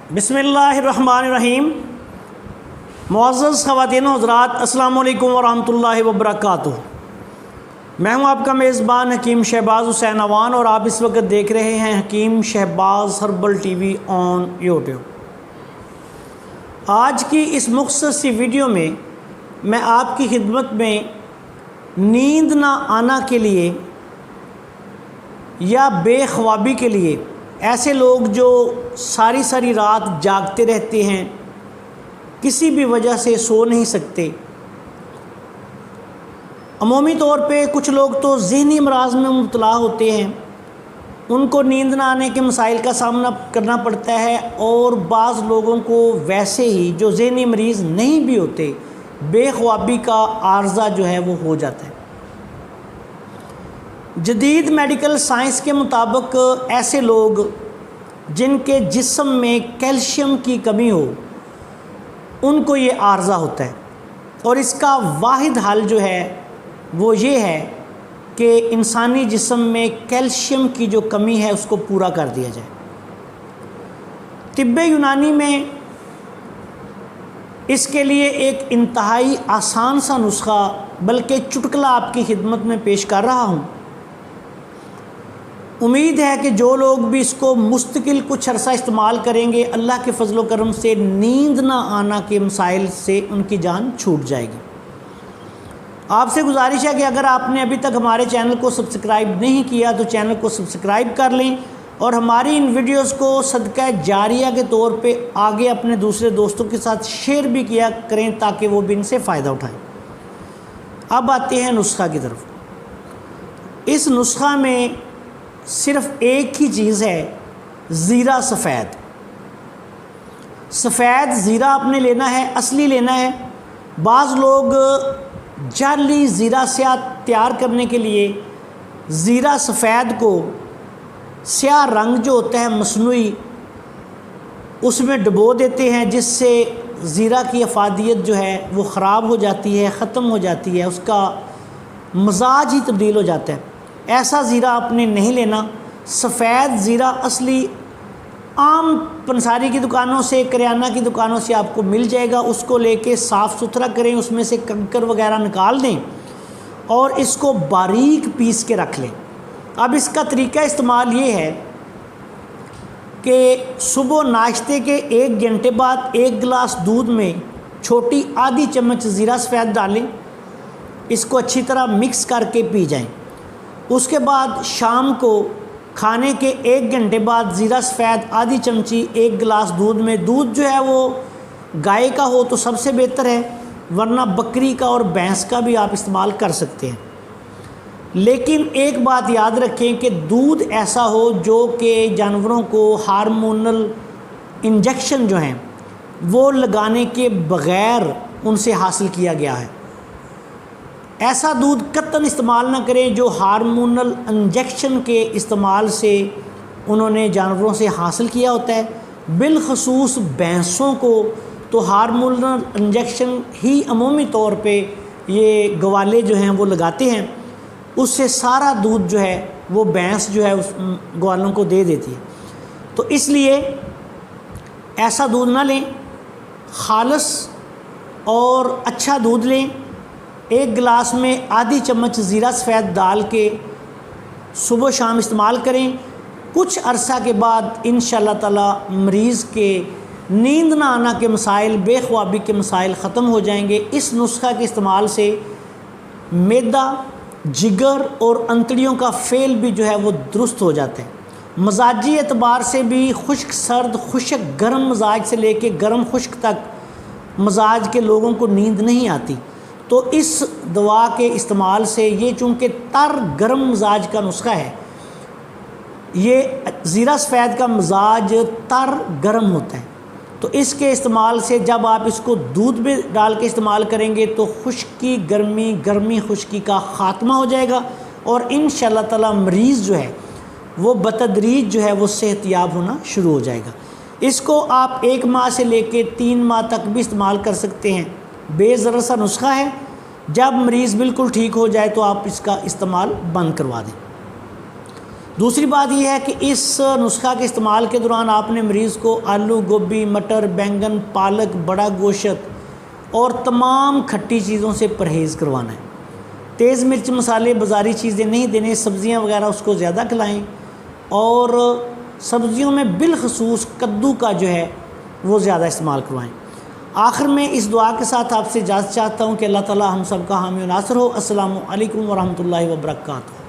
बिस्मिल्लाहिर्रहमानिर्रहीम। मुअज़्ज़ज़ ख़वातीन व हज़रात, अस्सलामु अलैकुम वरहमतुल्लाहि वबरकातुहू। मैं हूं आपका मेज़बान हकीम शहबाज़ हुसैन अवान और आप इस वक्त देख रहे हैं Hakeem Shahbaz herbal TV on YouTube. आज की इस मुख़्तसर सी वीडियो में मैं आपकी खिदमत में नींद ना आना के लिए या बेख्वाबी के लिए, ऐसे लोग जो सारी सारी रात जागते रहते हैं, किसी भी वजह से सो नहीं सकते। अमूमी तौर पे कुछ लोग तो ज़हनी अमराज़ में मुब्तला होते हैं, उनको नींद ना आने के मसाइल का सामना करना पड़ता है, और बाज़ लोगों को वैसे ही जो ज़हनी मरीज़ नहीं भी होते, बेख्वाबी का आर्ज़ा जो है वो हो जाता है। जदीद मेडिकल साइंस के मुताबिक ऐसे लोग जिनके जिस्म में कैल्शियम की कमी हो, उनको ये आर्ज़ा होता है, और इसका वाहिद हल जो है वो ये है कि इंसानी जिस्म में कैल्शियम की जो कमी है उसको पूरा कर दिया जाए। तिब्बे यूनानी में इसके लिए एक इंतहाई आसान सा नुस्खा, बल्कि चुटकुला आपकी खिदमत में पेश कर रहा हूँ। उम्मीद है कि जो लोग भी इसको मुस्तकिल कुछ अरसा इस्तेमाल करेंगे, अल्लाह के फजल व करम से नींद ना आना के मसाइल से उनकी जान छूट जाएगी। आपसे गुजारिश है कि अगर आपने अभी तक हमारे चैनल को सब्सक्राइब नहीं किया तो चैनल को सब्सक्राइब कर लें, और हमारी इन वीडियोस को सदका जारिया के तौर पे आगे अपने दूसरे दोस्तों के साथ शेयर भी किया करें ताकि वो भी इनसे फ़ायदा उठाएं। अब आते हैं नुस्खा की तरफ। इस नुस्खा में सिर्फ़ एक ही चीज़ है, ज़ीरा सफ़ेद। सफ़ेद ज़ीरा आपने लेना है, असली लेना है। बाज़ लोग जाली ज़ीरा स्याह तैयार करने के लिए ज़ीरा सफ़ेद को स्याह रंग जो होता है मसनूई, उसमें डुबो देते हैं, जिससे ज़ीरा की अफादियत जो है वो ख़राब हो जाती है, ख़त्म हो जाती है, उसका मज़ाज ही तब्दील हो जाता है। ऐसा ज़ीरा आपने नहीं लेना। सफ़ेद ज़ीरा असली आम पंसारी की दुकानों से, करियाना की दुकानों से आपको मिल जाएगा। उसको लेके साफ़ सुथरा करें, उसमें से कंकर वगैरह निकाल दें और इसको बारीक पीस के रख लें। अब इसका तरीका इस्तेमाल ये है कि सुबह नाश्ते के 1 घंटे बाद 1 गिलास दूध में छोटी आधी चम्मच ज़ीरा सफ़ेद डालें, इसको अच्छी तरह मिक्स करके पी जाएं। उसके बाद शाम को खाने के 1 घंटे बाद ज़ीरा सफ़ेद आधी चमची 1 गिलास दूध में, दूध जो है वो गाय का हो तो सबसे बेहतर है, वरना बकरी का और भैंस का भी आप इस्तेमाल कर सकते हैं। लेकिन एक बात याद रखें कि दूध ऐसा हो जो कि जानवरों को हार्मोनल इंजेक्शन जो हैं वो लगाने के बग़ैर उनसे हासिल किया गया है। ऐसा दूध कतई इस्तेमाल ना करें जो हार्मोनल इंजेक्शन के इस्तेमाल से उन्होंने जानवरों से हासिल किया होता है। बिलखसूस भैंसों को तो हार्मोनल इंजेक्शन ही अमूमी तौर पे ये गवाले जो हैं वो लगाते हैं, उससे सारा दूध जो है वो भैंस जो है उस ग्वालों को दे देती है। तो इसलिए ऐसा दूध ना लें, खालस और अच्छा दूध लें। 1 गिलास में आधी चम्मच ज़ीरा सफ़ेद डाल के सुबह शाम इस्तेमाल करें। कुछ अरसा के बाद इंशाअल्लाह ताला मरीज़ के नींद ना आना के मसाइल, बेख्वाबी के मसाइल ख़त्म हो जाएंगे। इस नुस्खा के इस्तेमाल से मैदा, जिगर और अंतड़ियों का फेल भी जो है वो दुरुस्त हो जाते हैं। मजाजी एतबार से भी खुश्क सर्द, खुश्क गर्म मजाज से लेके गर्म खुश्क तक मजाज के लोगों को नींद नहीं आती। तो इस दवा के इस्तेमाल से, ये चूँकि तर गर्म मजाज का नुस्खा है, ये ज़ीरा सफ़ेद का मजाज तर गर्म होता है, तो इसके इस्तेमाल से जब आप इसको दूध में डाल के इस्तेमाल करेंगे तो खुश्की गर्मी, गर्मी खुश्की का ख़ात्मा हो जाएगा, और इंशाअल्लाह ताला मरीज़ जो है वो बतदरीज जो है वो सेहतयाब होना शुरू हो जाएगा। इसको आप 1 माह से लेके 3 माह तक भी इस्तेमाल कर सकते हैं। बेज़र सा नुस्खा है। जब मरीज़ बिल्कुल ठीक हो जाए तो आप इसका इस्तेमाल बंद करवा दें। دوسری بات یہ ہے کہ اس نسخہ کے استعمال کے دوران آپ نے مریض کو آلو، گوبھی، مٹر، بینگن، پالک، بڑا گوشت اور تمام کھٹی چیزوں سے پرہیز کروانا ہے۔ تیز مرچ، مسالے، بازاری چیزیں نہیں دینے، سبزیاں وغیرہ اس کو زیادہ کھلائیں، اور سبزیوں میں بالخصوص کدو کا جو ہے وہ زیادہ استعمال کروائیں۔ آخر میں اس دعا کے ساتھ آپ سے اجازت چاہتا ہوں کہ اللہ تعالی ہم سب کا حامی و ناصر ہو۔ السلام علیکم ورحمۃ اللہ وبرکاتہ۔